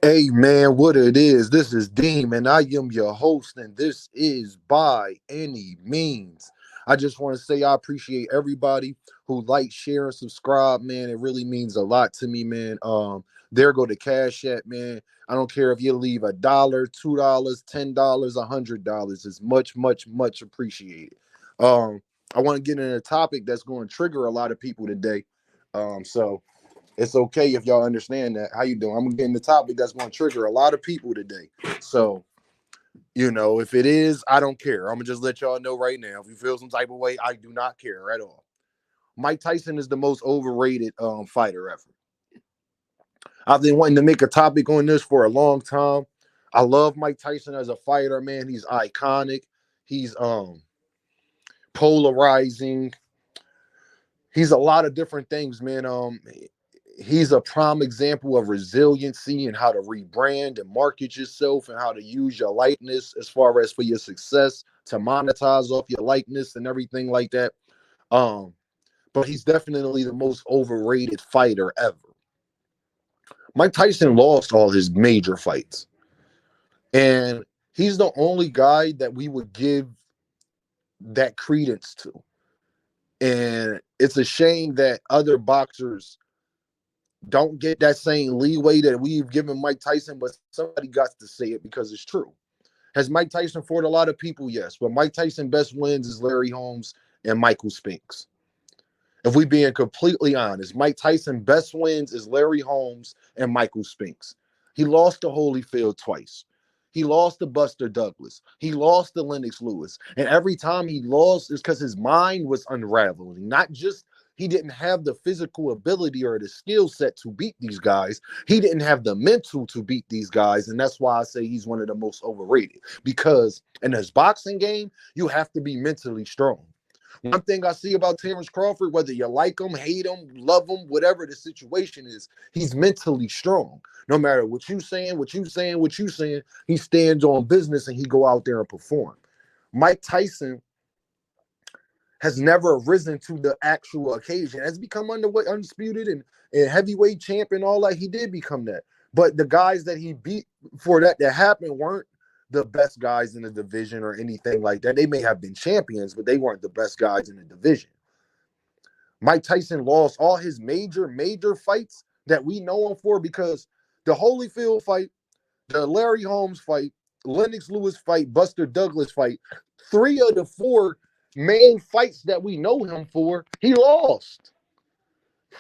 Hey man, what it is? This is Deem, and I am your host, and this is By Any Means. I just want to say I appreciate everybody who like, share, and subscribe, man. It really means a lot to me, man. There go the cash app, man. I don't care if you leave $1, $2, $10, $100. It's much, much, much appreciated. Um, I want to get in a topic that's going to trigger a lot of people today. So it's okay if y'all understand that. How you doing? I'm getting the topic that's going to trigger a lot of people today. So, if it is, I don't care. I'm going to just let y'all know right now. If you feel some type of way, I do not care at all. Mike Tyson is the most overrated fighter ever. I've been wanting to make a topic on this for a long time. I love Mike Tyson as a fighter, man. He's iconic. He's polarizing. He's a lot of different things, man. He's a prime example of resiliency and how to rebrand and market yourself and how to use your likeness as far as for your success to monetize off your likeness and everything like that. Um, but he's definitely the most overrated fighter ever. Mike Tyson lost all his major fights, and he's the only guy that we would give that credence to. And it's a shame that other boxers don't get that same leeway that we've given Mike Tyson, but somebody got to say it because it's true. Has Mike Tyson fought a lot of people? Yes. But Mike Tyson best wins is Larry Holmes and Michael Spinks. If we being completely honest, Mike Tyson best wins is Larry Holmes and Michael Spinks. He lost to Holyfield twice. He lost to Buster Douglas. He lost to Lennox Lewis. And every time he lost is because his mind was unraveling. Not just he didn't have the physical ability or the skill set to beat these guys. He didn't have the mental to beat these guys. And that's why I say he's one of the most overrated. Because in his boxing game, you have to be mentally strong. One thing I see about Terrence Crawford, whether you like him, hate him, love him, whatever the situation is, he's mentally strong. No matter what you saying, what you saying, he stands on business and he go out there and perform. Mike Tyson has never risen to the actual occasion. Has become underweight, undisputed, and heavyweight champ and all that. He did become that. But the guys that he beat for that happened weren't the best guys in the division or anything like that. They may have been champions, but they weren't the best guys in the division. Mike Tyson lost all his major fights that we know him for because the Holyfield fight, the Larry Holmes fight, Lennox Lewis fight, Buster Douglas fight, three of the four main fights that we know him for, he lost.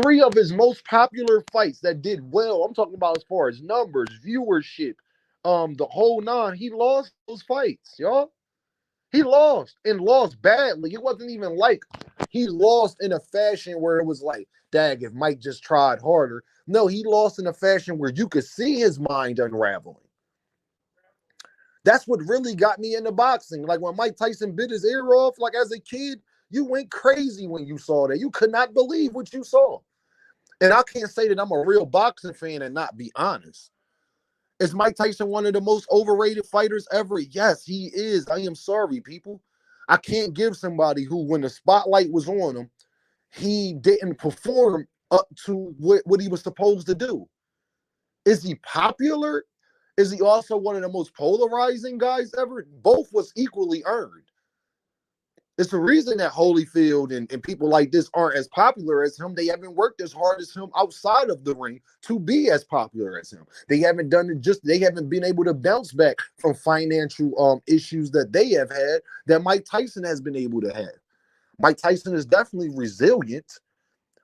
Three of his most popular fights that did well, I'm talking about as far as numbers, viewership, the whole nine, he lost those fights, y'all. He lost and lost badly. It wasn't even like he lost in a fashion where it was like, dag, if Mike just tried harder. No, he lost in a fashion where you could see his mind unraveling. That's what really got me into boxing. Like when Mike Tyson bit his ear off, like as a kid, you went crazy when you saw that. You could not believe what you saw. And I can't say that I'm a real boxing fan and not be honest. Is Mike Tyson one of the most overrated fighters ever? Yes, he is. I am sorry, people. I can't give somebody who, when the spotlight was on him, he didn't perform up to what he was supposed to do. Is he popular? Is he also one of the most polarizing guys ever? Both was equally earned. It's the reason that Holyfield and people like this aren't as popular as him. They haven't worked as hard as him outside of the ring to be as popular as him. They haven't done it they haven't been able to bounce back from financial issues that they have had that Mike Tyson has been able to have. Mike Tyson is definitely resilient.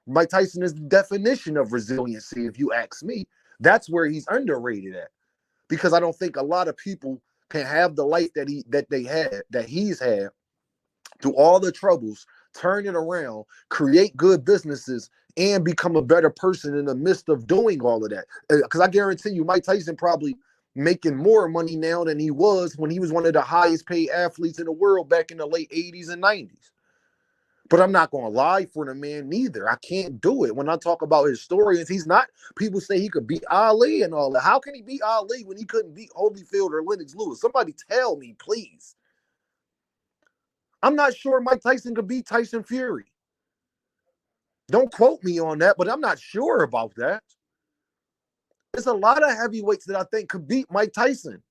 Mike Tyson is the definition of resiliency, if you ask me. That's where he's underrated at. Because I don't think a lot of people can have the life that he's had through all the troubles, turn it around, create good businesses, and become a better person in the midst of doing all of that. Because I guarantee you, Mike Tyson probably making more money now than he was when he was one of the highest paid athletes in the world back in the late 80s and 90s. But I'm not going to lie for the man neither. I can't do it. When I talk about historians, he's not. People say he could beat Ali and all that. How can he beat Ali when he couldn't beat Holyfield or Lennox Lewis? Somebody tell me, please. I'm not sure Mike Tyson could beat Tyson Fury. Don't quote me on that, but I'm not sure about that. It's a lot of heavyweights that I think could beat Mike Tyson.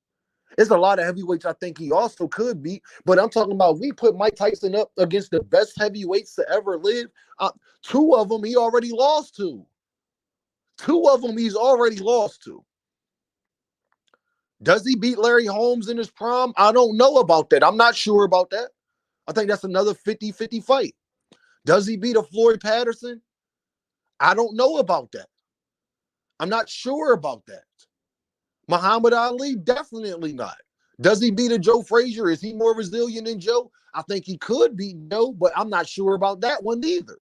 It's a lot of heavyweights I think he also could beat, but I'm talking about we put Mike Tyson up against the best heavyweights to ever live. Two of them he already lost to. Two of them he's already lost to. Does he beat Larry Holmes in his prime? I don't know about that. I'm not sure about that. I think that's another 50-50 fight. Does he beat a Floyd Patterson? I don't know about that. I'm not sure about that. Muhammad Ali, definitely not. Does he beat a Joe Frazier? Is he more resilient than Joe? I think he could beat Joe, but I'm not sure about that one either.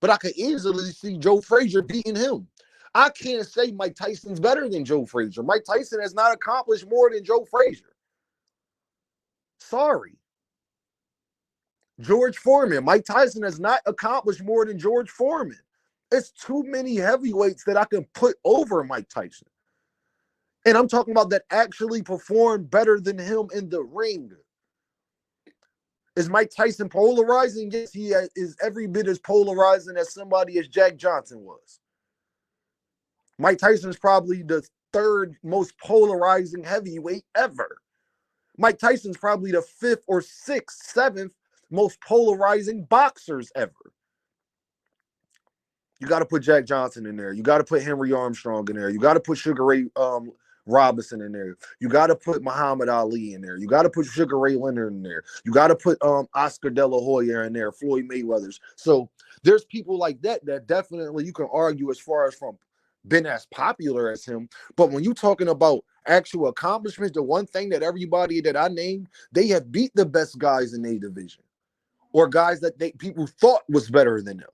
But I could easily see Joe Frazier beating him. I can't say Mike Tyson's better than Joe Frazier. Mike Tyson has not accomplished more than Joe Frazier. Sorry. George Foreman. Mike Tyson has not accomplished more than George Foreman. It's too many heavyweights that I can put over Mike Tyson. And I'm talking about that actually performed better than him in the ring. Is Mike Tyson polarizing? Yes, he is every bit as polarizing as somebody as Jack Johnson was. Mike Tyson is probably the third most polarizing heavyweight ever. Mike Tyson's probably the fifth or sixth, seventh most polarizing boxers ever. You got to put Jack Johnson in there. You got to put Henry Armstrong in there. You got to put Sugar Ray Robinson in there. You got to put Muhammad Ali in there. You got to put Sugar Ray Leonard in there. You got to put Oscar De La Hoya in there, Floyd Mayweather's. So there's people like that definitely you can argue as far as from been as popular as him. But when you're talking about actual accomplishments, the one thing that everybody that I named, they have beat the best guys in their division or guys that people thought was better than them.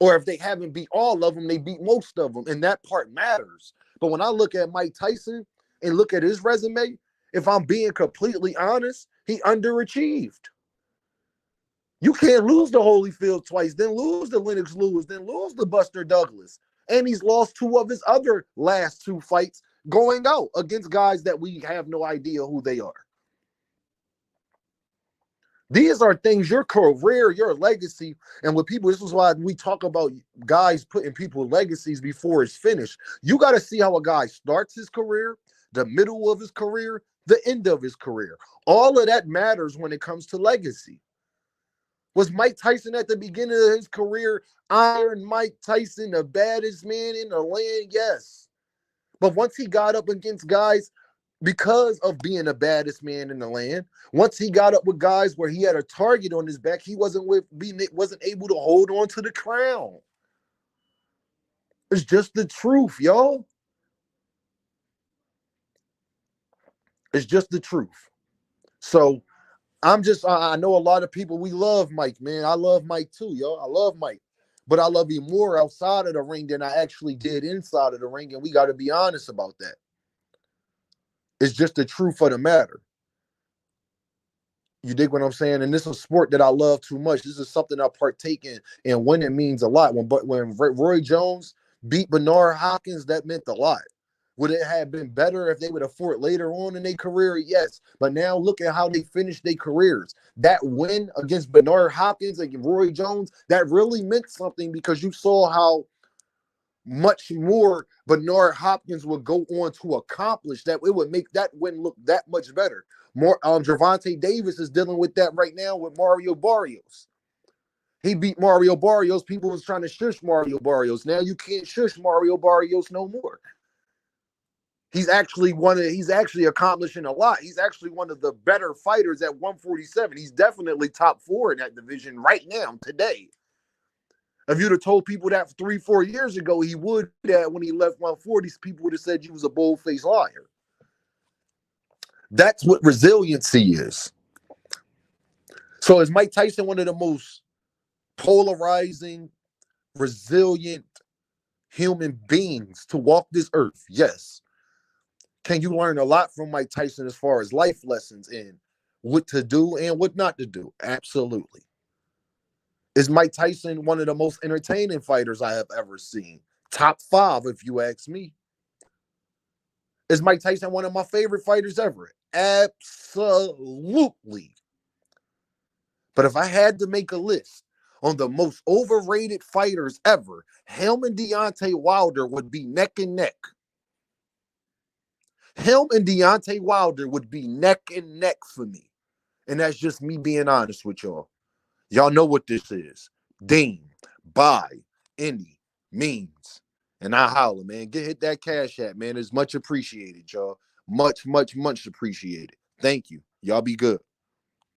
Or if they haven't beat all of them, they beat most of them. And that part matters. But when I look at Mike Tyson and look at his resume, if I'm being completely honest, he underachieved. You can't lose to Holyfield twice, then lose to Lennox Lewis, then lose to Buster Douglas. And he's lost two of his other last two fights going out against guys that we have no idea who they are. These are things, your career, your legacy, and with people, this is why we talk about guys putting people's legacies before it's finished. You got to see how a guy starts his career, the middle of his career, the end of his career. All of that matters when it comes to legacy. Was Mike Tyson at the beginning of his career, Iron Mike Tyson, the baddest man in the land? Yes. But once he got up against guys, because of being the baddest man in the land, once he got up with guys where he had a target on his back, he wasn't able to hold on to the crown. It's just the truth, y'all. It's just the truth. So I know a lot of people, we love Mike, man. I love Mike too, y'all. I love Mike. But I love him more outside of the ring than I actually did inside of the ring. And we got to be honest about that. It's just the truth of the matter. You dig what I'm saying? And this is a sport that I love too much. This is something I partake in, and winning means a lot. When Roy Jones beat Bernard Hopkins, that meant a lot. Would it have been better if they would have fought later on in their career? Yes. But now look at how they finished their careers. That win against Bernard Hopkins and Roy Jones, that really meant something because you saw how much more Bernard Hopkins would go on to accomplish, that it would make that win look that much better. More Gervonta Davis is dealing with that right now with Mario Barrios. He beat Mario Barrios. People was trying to shush Mario Barrios. Now you can't shush Mario Barrios no more. He's actually accomplishing a lot. He's actually one of the better fighters at 147. He's definitely top 4 in that division right now, today. If you'd have told people that 3-4 years ago, he would that when he left 140, people would have said you was a bold-faced liar. That's what resiliency is. So is Mike Tyson one of the most polarizing, resilient human beings to walk this earth? Yes. Can you learn a lot from Mike Tyson as far as life lessons and what to do and what not to do? Absolutely. Is Mike Tyson one of the most entertaining fighters I have ever seen? Top 5, if you ask me. Is Mike Tyson one of my favorite fighters ever? Absolutely. But if I had to make a list on the most overrated fighters ever, him and Deontay Wilder would be neck and neck. Him and Deontay Wilder would be neck and neck for me. And that's just me being honest with y'all. Y'all know what this is. Deem by any means. And I holler, man. Hit that cash app, man. It's much appreciated, y'all. Much, much, much appreciated. Thank you. Y'all be good.